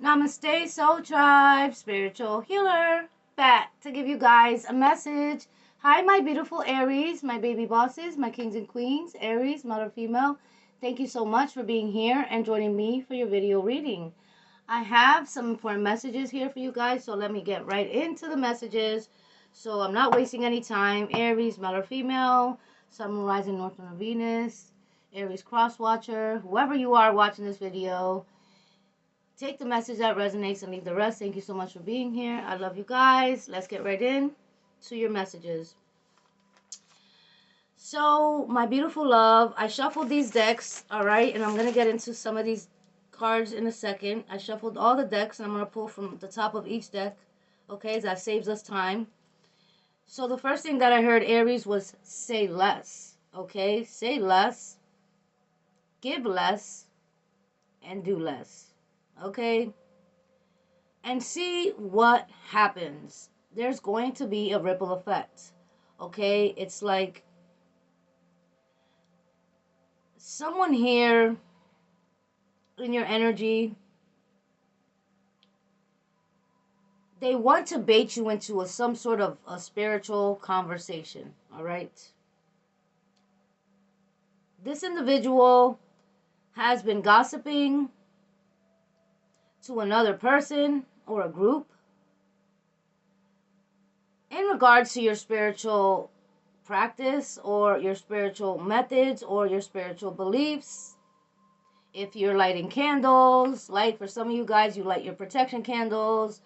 Namaste, Soul Tribe, Spiritual Healer, back to give you guys a message. Hi, my beautiful Aries, my baby bosses, my kings and queens, Aries, mother, female. Thank you so much for being here and joining me for your video reading. I have some important messages here for you guys, so let me get right into the messages. So I'm not wasting any time. Aries, male or female, Sun, Moon, Rising, North Node, Venus, Aries cross watcher, whoever you are watching this video. Take the message that resonates and leave the rest. Thank you so much for being here. I love you guys. Let's get right in to your messages. So, my beautiful love, I shuffled these decks, all right? And I'm going to get into some of these cards in a second. I shuffled all the decks, and I'm going to pull from the top of each deck, okay? That saves us time. So, the first thing that I heard, Aries, was say less, okay? Say less, give less, and do less, okay? And see what happens. There's going to be a ripple effect. Okay? It's like someone here in your energy, they want to bait you into some sort of a spiritual conversation. All right? This individual has been gossiping to another person or a group in regards to your spiritual practice or your spiritual methods or your spiritual beliefs. If you're lighting candles, like for some of you guys, you light your protection candles.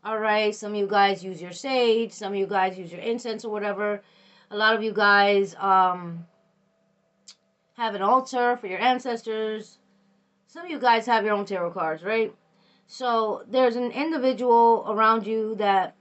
All right, some of you guys use your sage, some of you guys use your incense or whatever. A lot of you guys have an altar for your ancestors. Some of you guys have your own tarot cards, right? So there's an individual around you that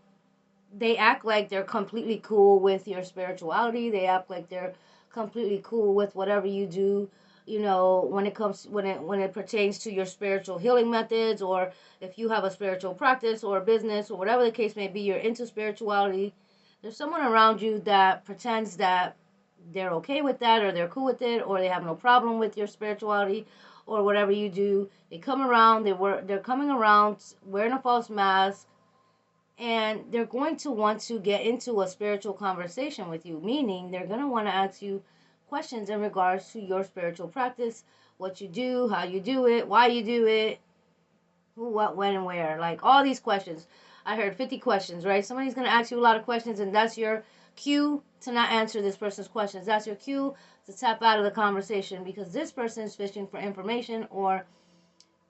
they act like they're completely cool with your spirituality. They act like they're completely cool with whatever you do, you know, when it pertains to your spiritual healing methods, or if you have a spiritual practice or a business or whatever the case may be, you're into spirituality. There's someone around you that pretends that they're okay with that, or they're cool with it, or they have no problem with your spirituality or whatever you do. They come around, they're coming around wearing a false mask, and they're going to want to get into a spiritual conversation with you, meaning they're going to want to ask you questions in regards to your spiritual practice, what you do, how you do it, why you do it, who, what, when, and where. Like all these questions. I heard 50 questions, right? Somebody's going to ask you a lot of questions, and that's your cue to not answer this person's questions. That's your cue to tap out of the conversation, because this person is fishing for information, or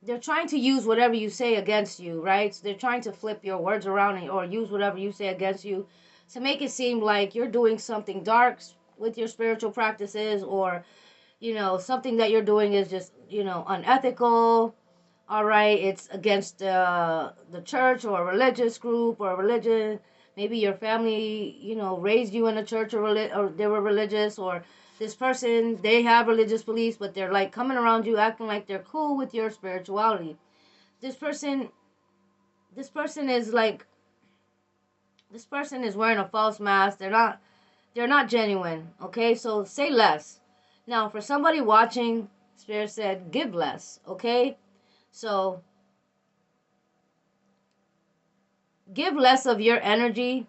they're trying to use whatever you say against you, right? So they're trying to flip your words around or use whatever you say against you to make it seem like you're doing something dark with your spiritual practices, or, you know, something that you're doing is just, you know, unethical. All right, it's against the church or a religious group or a religion. Maybe your family, you know, raised you in a church, or they were religious, or this person, they have religious beliefs, but they're like coming around you acting like they're cool with your spirituality. This person is like, this person is wearing a false mask. They're not genuine. Okay, so say less. Now, for somebody watching, Spirit said give less. Okay, so give less of your energy,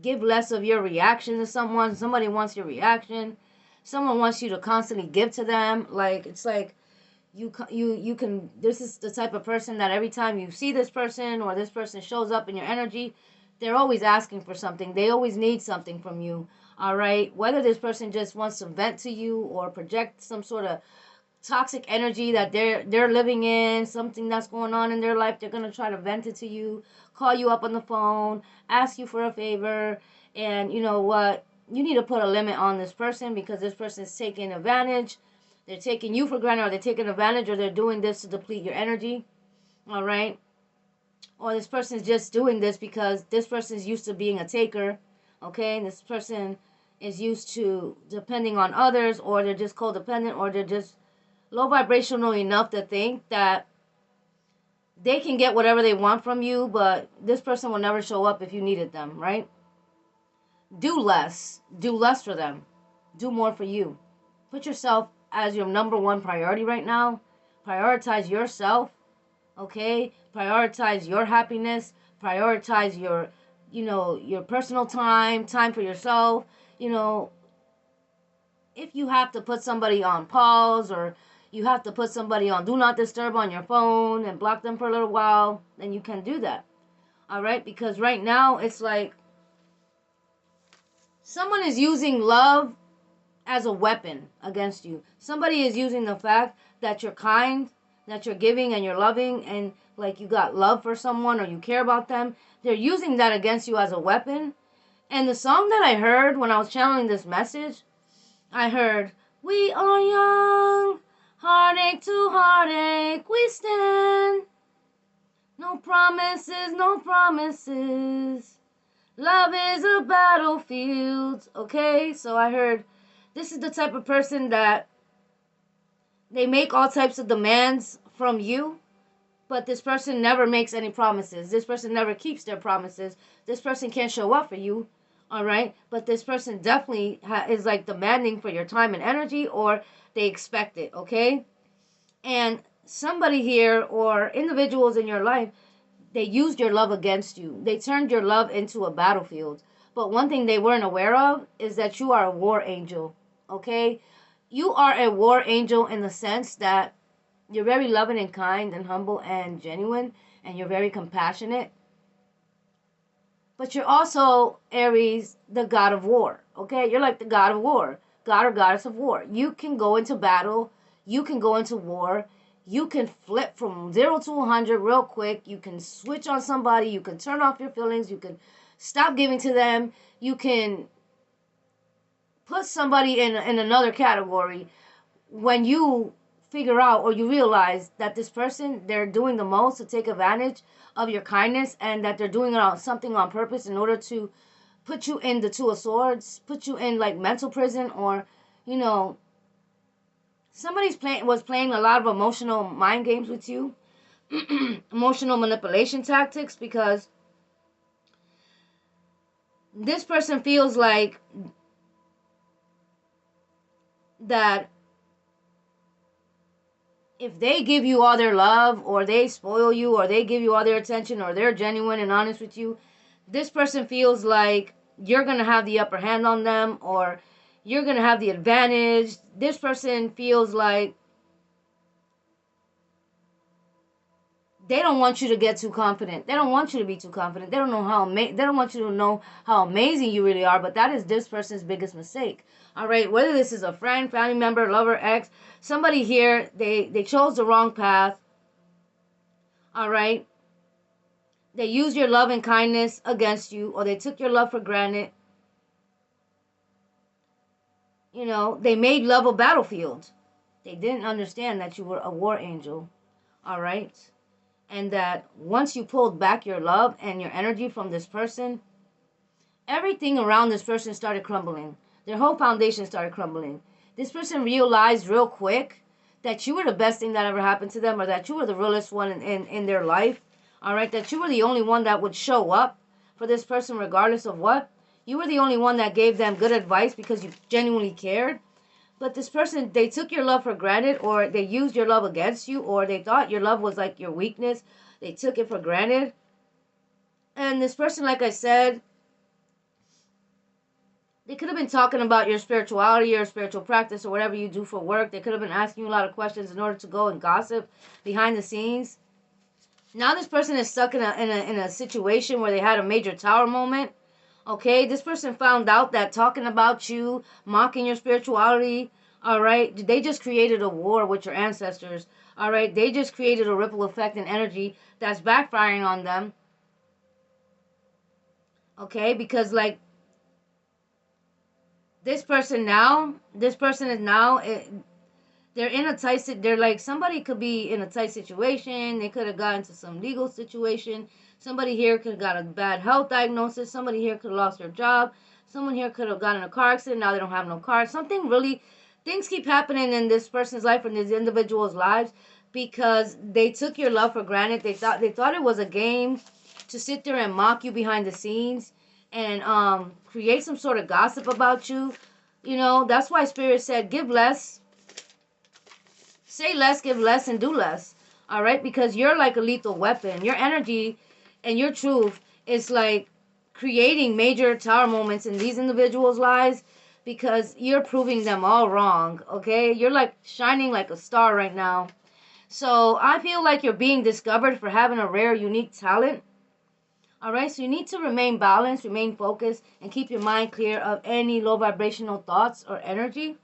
give less of your reaction to someone. Somebody wants your reaction. Someone wants you to constantly give to them. Like, it's like you can, this is the type of person that every time you see this person or this person shows up in your energy, they're always asking for something. They always need something from you. All right, whether this person just wants to vent to you or project some sort of toxic energy that they're living in, something that's going on in their life, they're going to try to vent it to you, call you up on the phone, ask you for a favor. And you know what, you need to put a limit on this person, because this person is taking advantage. They're taking you for granted, or they're taking advantage, or they're doing this to deplete your energy. All right, or this person is just doing this because this person is used to being a taker. Okay, and this person is used to depending on others, or they're just codependent, or they're just low vibrational enough to think that they can get whatever they want from you, but this person will never show up if you needed them, right? Do less. Do less for them. Do more for you. Put yourself as your number one priority right now. Prioritize yourself. Okay? Prioritize your happiness, prioritize your, your personal time for yourself. You know, if you have to put somebody on pause, or you have to put somebody on do not disturb on your phone and block them for a little while, then you can do that. All right? Because right now it's like someone is using love as a weapon against you. Somebody is using the fact that you're kind, that you're giving and you're loving, and like you got love for someone or you care about them. They're using that against you as a weapon. And the song that I heard when I was channeling this message, I heard, "We are young, heartache to heartache we stand. No promises, no promises. Love is a battlefield." Okay, so I heard this is the type of person that they make all types of demands from you, but this person never makes any promises. This person never keeps their promises. This person can't show up for you, all right? But this person definitely is like demanding for your time and energy, or they expect it, okay? And somebody here or individuals in your life, they used your love against you. They turned your love into a battlefield. But one thing they weren't aware of is that you are a war angel, okay? You are a war angel in the sense that you're very loving and kind and humble and genuine, and you're very compassionate. But you're also, Aries, the god of war, okay? You're like the god of war, god or goddess of war. You can go into battle, you can go into war, you can flip from 0 to 100 real quick, you can switch on somebody, you can turn off your feelings, you can stop giving to them, you can put somebody in another category when you figure out or you realize that this person, they're doing the most to take advantage of your kindness, and that they're doing it on something on purpose in order to put you in the Two of Swords, put you in like mental prison, or you know somebody's playing a lot of emotional mind games with you, emotional manipulation tactics, because this person feels like that if they give you all their love, or they spoil you, or they give you all their attention, or they're genuine and honest with you, this person feels like you're going to have the upper hand on them, or you're going to have the advantage. This person feels like they don't want you to get too confident. They don't want you to be too confident. They don't want you to know how amazing you really are, but that is this person's biggest mistake. All right, whether this is a friend, family member, lover, ex, somebody here, they chose the wrong path. All right? They used your love and kindness against you, or they took your love for granted. They made love a battlefield. They didn't understand that you were a war angel. All right? And that once you pulled back your love and your energy from this person, everything around this person started crumbling. Their whole foundation started crumbling. This person realized real quick that you were the best thing that ever happened to them, or that you were the realest one in their life. All right? That you were the only one that would show up for this person regardless of what. You were the only one that gave them good advice because you genuinely cared. But this person, they took your love for granted, or they used your love against you, or they thought your love was like your weakness. They took it for granted. And this person, like I said, they could have been talking about your spirituality or spiritual practice or whatever you do for work. They could have been asking you a lot of questions in order to go and gossip behind the scenes. Now this person is stuck in a situation where they had a major tower moment. Okay, this person found out that talking about you, mocking your spirituality, all right, they just created a war with your ancestors. All right, they just created a ripple effect and energy that's backfiring on them. Okay, because like this person is now, they're in a they're like, somebody could be in a tight situation. They could have gotten into some legal situation. Somebody here could have got a bad health diagnosis. Somebody here could have lost their job. Someone here could have gotten in a car accident. Now they don't have no car. Things keep happening in this person's life, in these individuals' lives, because they took your love for granted. They thought it was a game to sit there and mock you behind the scenes and create some sort of gossip about you. That's why Spirit said, give less, say less, give less, and do less. All right, because you're like a lethal weapon. Your energy and your truth is like creating major tower moments in these individuals' lives because you're proving them all wrong. Okay, you're like shining like a star right now. So I feel like you're being discovered for having a rare, unique talent. All right, so you need to remain balanced, remain focused, and keep your mind clear of any low vibrational thoughts or energy.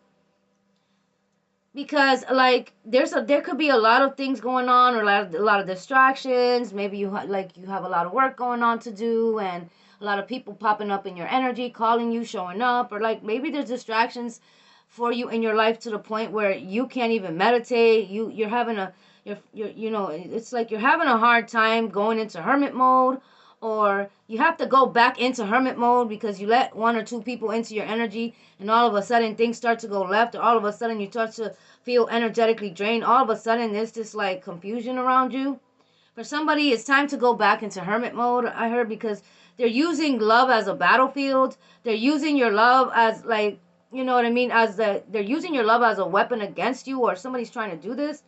Because like there could be a lot of things going on, or a lot of distractions. Maybe you have a lot of work going on to do, and a lot of people popping up in your energy, calling you, showing up, or like maybe there's distractions for you in your life to the point where you can't even meditate. You're having a it's like you're having a hard time going into hermit mode, or you have to go back into hermit mode because you let one or two people into your energy, and all of a sudden things start to go left, or all of a sudden you start to feel energetically drained. All of a sudden there's this like confusion around you. For somebody, it's time to go back into hermit mode, I heard, because they're using love as a battlefield. They're using your love as like, you know what I mean, they're using your love as a weapon against you, or somebody's trying to do this.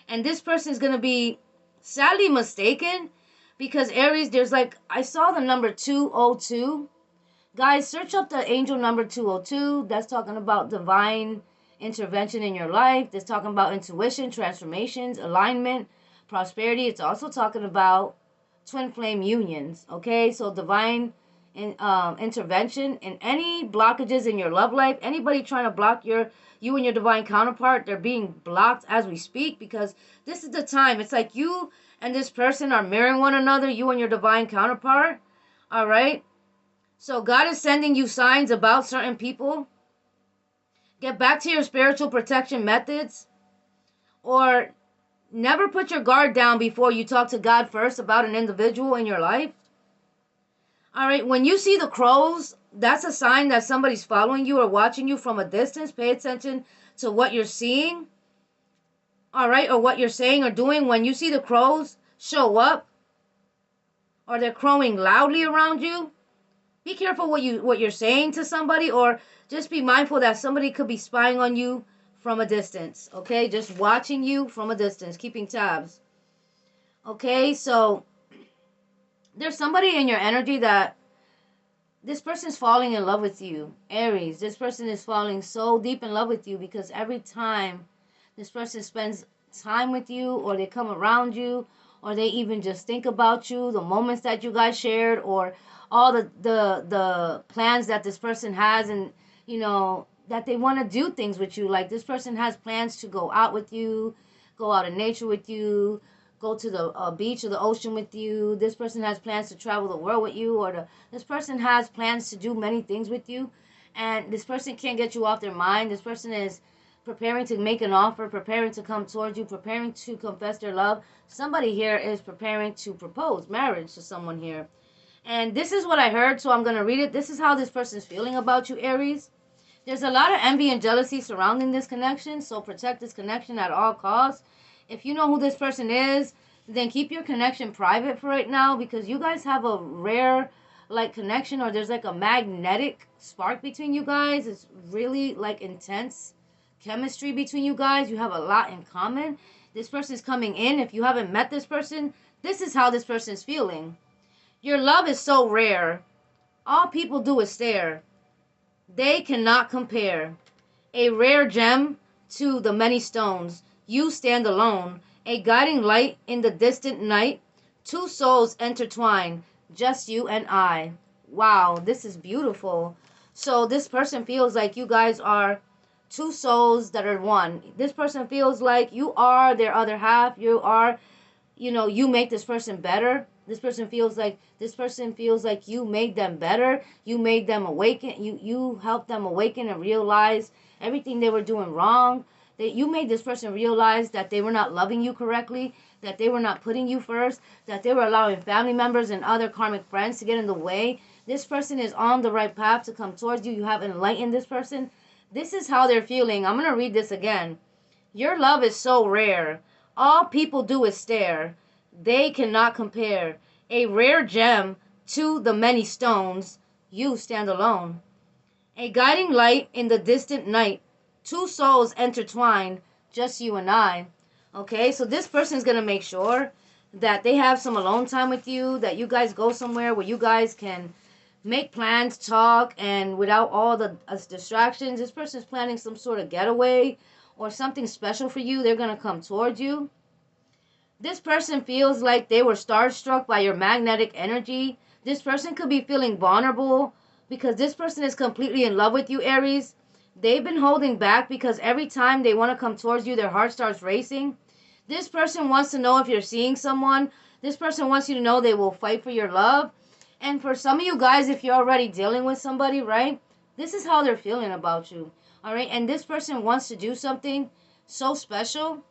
And this person is going to be sadly mistaken, because Aries, there's like, I saw the number 202. Guys, search up the angel number 202. That's talking about divine intervention in your life. That's talking about intuition, transformations, alignment, prosperity. It's also talking about twin flame unions. Okay, so divine intervention in any blockages in your love life. Anybody trying to block you and your divine counterpart, they're being blocked as we speak, because this is the time. It's like you and this person are mirroring one another, you and your divine counterpart. All right. So God is sending you signs about certain people. Get back to your spiritual protection methods, or never put your guard down before you talk to God first about an individual in your life. All right, when you see the crows, that's a sign that somebody's following you or watching you from a distance. Pay attention to what you're seeing. All right, or what you're saying or doing. When you see the crows show up, or they're crowing loudly around you, be careful what you're saying to somebody, or just be mindful that somebody could be spying on you from a distance. Okay, just watching you from a distance, keeping tabs. Okay, so there's somebody in your energy that this person's falling in love with you, Aries. This person is falling so deep in love with you, because every time this person spends time with you, or they come around you, or they even just think about you, the moments that you guys shared, or all the plans that this person has, and that they want to do things with you. Like this person has plans to go out with you, go out in nature with you, go to the beach or the ocean with you. This person has plans to travel the world with you, or this person has plans to do many things with you, and this person can't get you off their mind. This person is preparing to make an offer, preparing to come towards you, preparing to confess their love. Somebody here is preparing to propose marriage to someone here. And this is what I heard, so I'm going to read it. This is how this person's feeling about you, Aries. There's a lot of envy and jealousy surrounding this connection, so protect this connection at all costs. If you know who this person is, then keep your connection private for right now, because you guys have a rare like connection, or there's like a magnetic spark between you guys. It's really like intense chemistry between you guys. You have a lot in common. This person is coming in. If you haven't met this person, this is how this person is feeling. Your love is so rare. All people do is stare. They cannot compare. A rare gem to the many stones. You stand alone. A guiding light in the distant night. Two souls intertwine. Just you and I. Wow, this is beautiful. So this person feels like you guys are two souls that are one. This person feels like you are their other half. You are, you make this person better. This person feels like you made them better. You made them awaken. You helped them awaken and realize everything they were doing wrong. That you made this person realize that they were not loving you correctly, that they were not putting you first, that they were allowing family members and other karmic friends to get in the way. This person is on the right path to come towards you. You have enlightened this person. This is how they're feeling. I'm going to read this again. Your love is so rare. All people do is stare. They cannot compare. A rare gem to the many stones. You stand alone. A guiding light in the distant night. Two souls intertwined. Just you and I. Okay, so this person is going to make sure that they have some alone time with you, that you guys go somewhere where you guys can make plans, talk, and without all the distractions. This person is planning some sort of getaway or something special for you. They're going to come towards you. This person feels like they were starstruck by your magnetic energy. This person could be feeling vulnerable because this person is completely in love with you, Aries. They've been holding back because every time they want to come towards you, their heart starts racing. This person wants to know if you're seeing someone. This person wants you to know they will fight for your love. And for some of you guys, if you're already dealing with somebody, right, this is how they're feeling about you. All right. And this person wants to do something so special.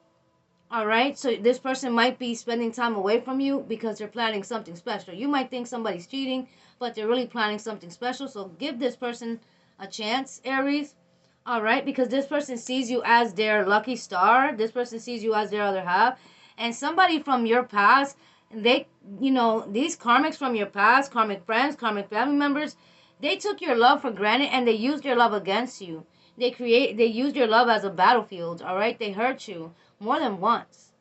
All right. So this person might be spending time away from you because they're planning something special. You might think somebody's cheating, but they're really planning something special. So give this person a chance, Aries. All right, because this person sees you as their lucky star. This person sees you as their other half. And somebody from your past, they, these karmics from your past, karmic friends, karmic family members, they took your love for granted and they used your love against you. They used your love as a battlefield, all right? They hurt you more than once.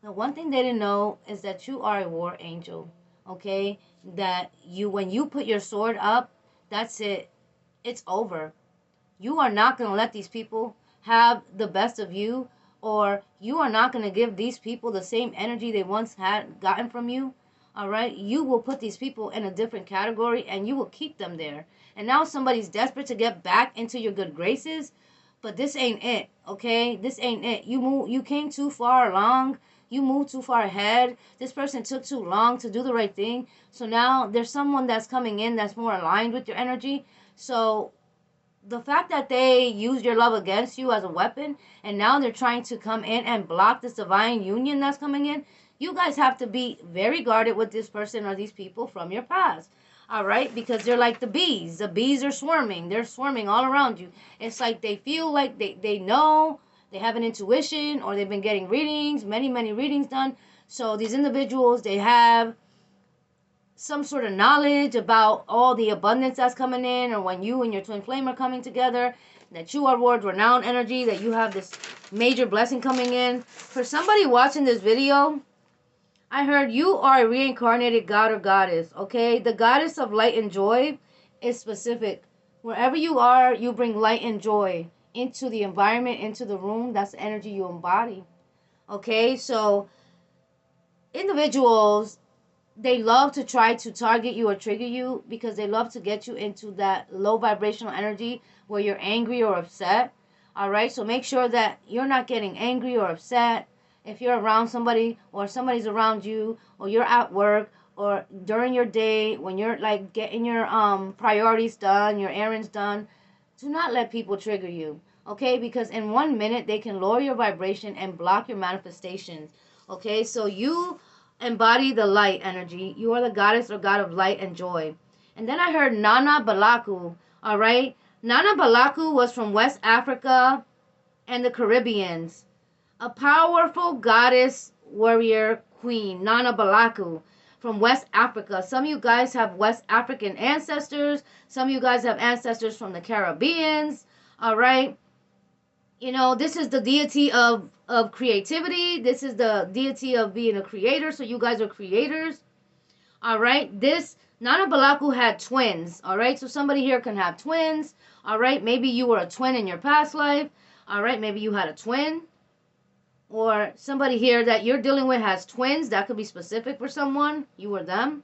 The one thing they didn't know is that you are a war angel, okay? That when you put your sword up, that's it. It's over. You are not going to let these people have the best of you, or you are not going to give these people the same energy they once had gotten from you. All right, you will put these people in a different category and you will keep them there. And now somebody's desperate to get back into your good graces, but this ain't it. Okay, this ain't it. You came too far along. You moved too far ahead. This person took too long to do the right thing. So now there's someone that's coming in that's more aligned with your energy. So the fact that they use your love against you as a weapon and now they're trying to come in and block this divine union that's coming in, you guys have to be very guarded with this person or these people from your past. All right, because they're like the bees. The bees are swarming. They're swarming all around you. It's like they feel like they know, they have an intuition, or they've been getting readings, many readings done. So these individuals, they have some sort of knowledge about all the abundance that's coming in, or when you and your twin flame are coming together, that you are world renowned energy, that you have this major blessing coming in. For somebody watching this video, I heard you are a reincarnated god or goddess, okay? The goddess of light and joy is specific. Wherever you are, you bring light and joy into the environment, into the room. That's the energy you embody, okay? So individuals, they love to try to target you or trigger you because they love to get you into that low vibrational energy where you're angry or upset. All right, so make sure that you're not getting angry or upset if you're around somebody or somebody's around you, or you're at work, or during your day when you're like getting your priorities done, your errands done. Do not let people trigger you, okay? Because in 1 minute they can lower your vibration and block your manifestations. Okay, so you embody the light energy. You are the goddess or god of light and joy. And then I heard Nana Balaku. All right, Nana Balaku was from West Africa and the Caribbeans. A powerful goddess, warrior, queen, Nana Balaku from West Africa. Some of you guys have West African ancestors. Some of you guys have ancestors from the Caribbeans. All right. This is the deity of creativity. This is the deity of being a creator. So you guys are creators. All right. This Nana Balaku had twins. All right. So somebody here can have twins. All right. Maybe you were a twin in your past life. All right. Maybe you had a twin. Or somebody here that you're dealing with has twins. That could be specific for someone. You or them.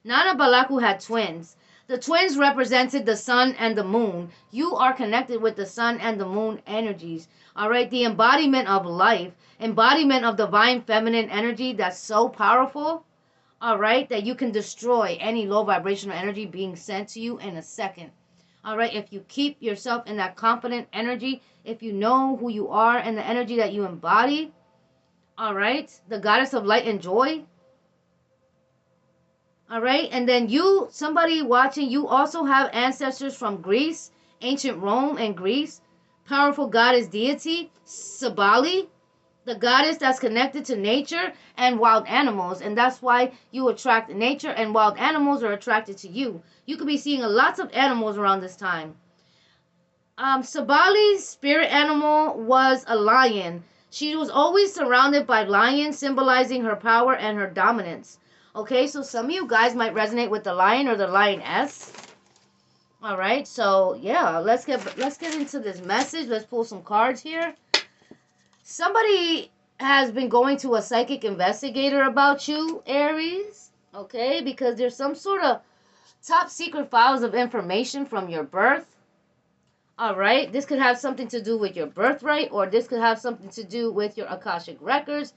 Nana Balaku had twins. The twins represented the sun and the moon. You are connected with the sun and the moon energies. All right, the embodiment of life, embodiment of divine feminine energy that's so powerful. All right, that you can destroy any low vibrational energy being sent to you in a second. All right, if you keep yourself in that confident energy, if you know who you are and the energy that you embody. All right, the goddess of light and joy. All right, and then somebody watching, you also have ancestors from Greece, ancient Rome and Greece. Powerful goddess deity, Sabali, the goddess that's connected to nature and wild animals. And that's why you attract nature, and wild animals are attracted to you. You could be seeing lots of animals around this time. Sabali's spirit animal was a lion. She was always surrounded by lions, symbolizing her power and her dominance. Okay, so some of you guys might resonate with the lion or the lioness. All right, so yeah, let's get into this message. Let's pull some cards here. Somebody has been going to a psychic investigator about you, Aries. Okay, because there's some sort of top secret files of information from your birth. All right, this could have something to do with your birthright, or this could have something to do with your Akashic records.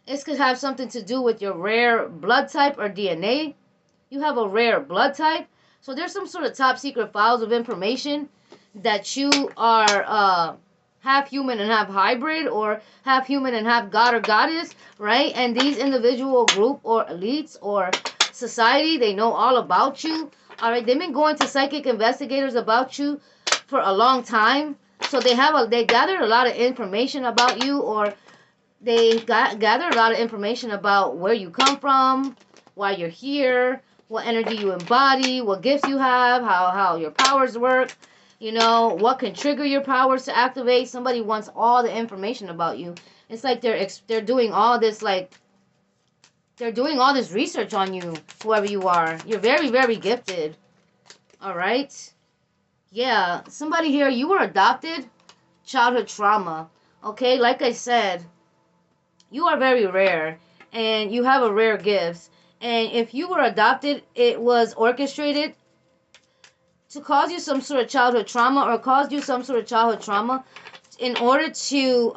This could have something to do with your rare blood type or DNA. You have a rare blood type. So there's some sort of top secret files of information that you are half human and half hybrid, or half human and half god or goddess, right? And these individual group or elites or society, they know all about you. All right, they've been going to psychic investigators about you for a long time. So they gathered a lot of information about you, or they gathered a lot of information about where you come from, why you're here, what energy you embody, what gifts you have, how your powers work, you know, what can trigger your powers to activate. Somebody wants all the information about you. It's like they're doing all this, like they're doing all this research on you, whoever you are. You're very, very gifted. All right. Yeah, somebody here, you were adopted, childhood trauma. Okay, like I said, you are very rare and you have a rare gift. And if you were adopted, it was orchestrated to cause you some sort of childhood trauma, or caused you some sort of childhood trauma in order to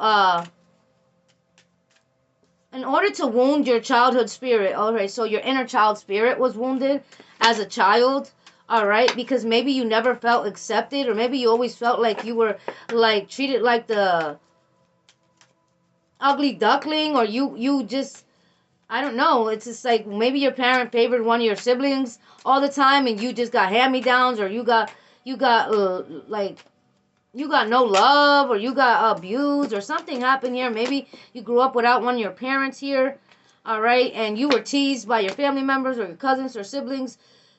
wound your childhood spirit. All right, so your inner child spirit was wounded as a child. All right, because maybe you never felt accepted, or maybe you always felt like you were like treated like the ugly duckling, or you just, I don't know. It's just like maybe your parent favored one of your siblings all the time, and you just got hand-me-downs, or you got like you got no love, or you got abused, or something happened here. Maybe you grew up without one of your parents here. All right, and you were teased by your family members or your cousins or siblings.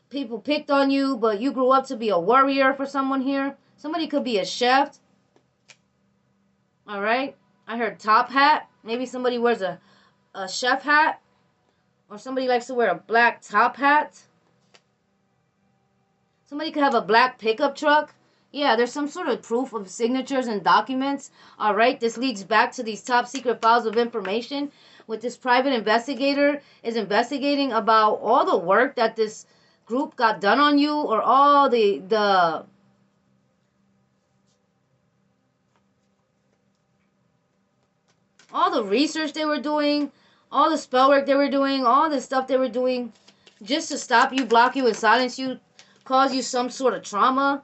People picked on you, but you grew up to be a warrior for someone here. Somebody could be a chef. All right, I heard top hat. Maybe somebody wears a chef hat, or somebody likes to wear a black top hat. Somebody could have a black pickup truck. Yeah, there's some sort of proof of signatures and documents. All right, this leads back to these top secret files of information. With this private investigator is investigating about all the work that this group got done on you, or all the all the research they were doing, all the spell work they were doing, all the stuff they were doing just to stop you, block you, and silence you, cause you some sort of trauma.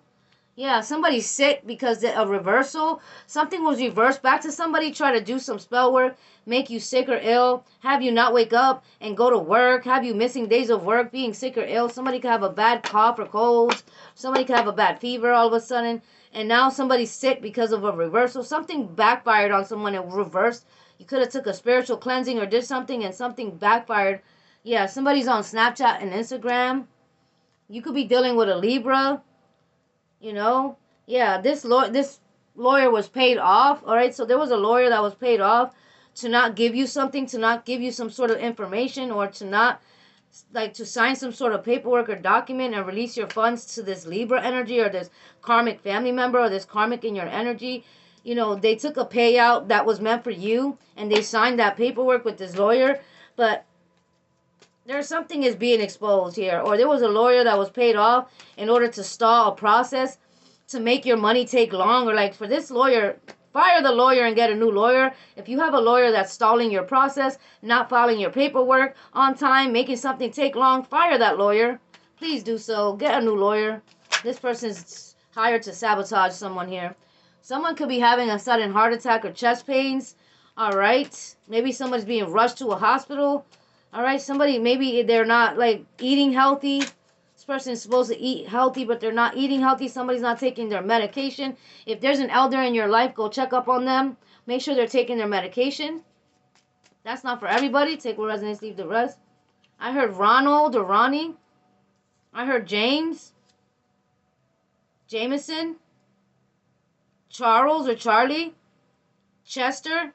Yeah, somebody's sick because a reversal. Something was reversed back to somebody, try to do some spell work, make you sick or ill, have you not wake up and go to work, have you missing days of work, being sick or ill. Somebody could have a bad cough or cold. Somebody could have a bad fever all of a sudden. And now somebody's sick because of a reversal. Something backfired on someone and reversed. You could have took a spiritual cleansing or did something and something backfired. Yeah, somebody's on Snapchat and Instagram. You could be dealing with a Libra. You know, yeah, this lawyer was paid off. All right, so there was a lawyer that was paid off to not give you something, to not give you some sort of information, or to not, like, to sign some sort of paperwork or document and release your funds to this Libra energy, or this karmic family member, or this karmic in your energy. You know, they took a payout that was meant for you, and they signed that paperwork with this lawyer, but there's something is being exposed here, or there was a lawyer that was paid off in order to stall a process to make your money take long, or like for this lawyer, fire the lawyer and get a new lawyer. If you have a lawyer that's stalling your process, not filing your paperwork on time, making something take long, fire that lawyer. Please do so. Get a new lawyer. This person's hired to sabotage someone here. Someone could be having a sudden heart attack or chest pains. All right. Maybe someone's being rushed to a hospital. All right, somebody, maybe they're not like eating healthy. This person is supposed to eat healthy, but they're not eating healthy. Somebody's not taking their medication. If there's an elder in your life, go check up on them. Make sure they're taking their medication. That's not for everybody. Take what resonates, leave the rest. I heard Ronald or Ronnie. I heard James, Jameson, Charles or Charlie, Chester,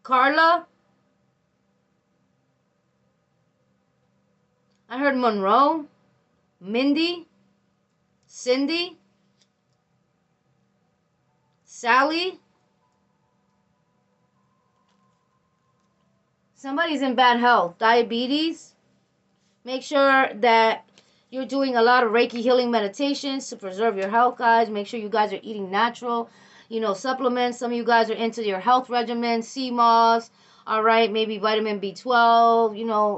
Carla. I heard Monroe. Mindy. Cindy. Sally. Somebody's in bad health. Diabetes. Make sure that you're doing a lot of Reiki healing meditations to preserve your health, guys. Make sure you guys are eating natural, supplements. Some of you guys are into your health regimen, sea moss, all right, maybe vitamin B12,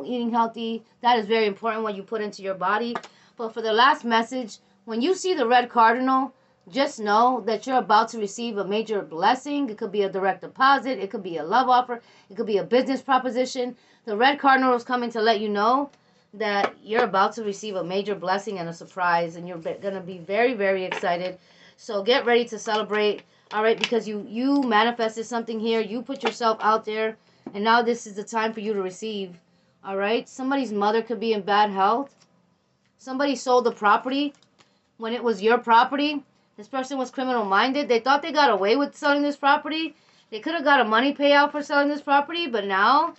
eating healthy. That is very important what you put into your body. But for the last message, when you see the red cardinal, just know that you're about to receive a major blessing. It could be a direct deposit. It could be a love offer. It could be a business proposition. The red cardinal is coming to let you know that you're about to receive a major blessing and a surprise, and you're going to be very, very excited. So get ready to celebrate, all right, because you manifested something here. You put yourself out there, and now this is the time for you to receive, all right? Somebody's mother could be in bad health. Somebody sold the property when it was your property. This person was criminal-minded. They thought they got away with selling this property. They could have got a money payout for selling this property, but now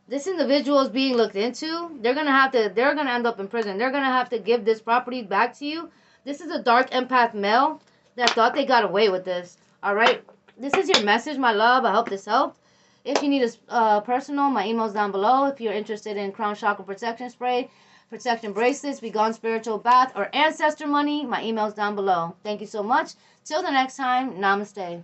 this individual is being looked into. They're going to end up in prison. They're going to have to give this property back to you. This is a dark empath male that thought they got away with this. All right. This is your message, my love. I hope this helped. If you need a personal, my email's down below. If you're interested in crown chakra protection spray, protection bracelets, Begone spiritual bath, or ancestor money, my email's down below. Thank you so much. Till the next time, namaste.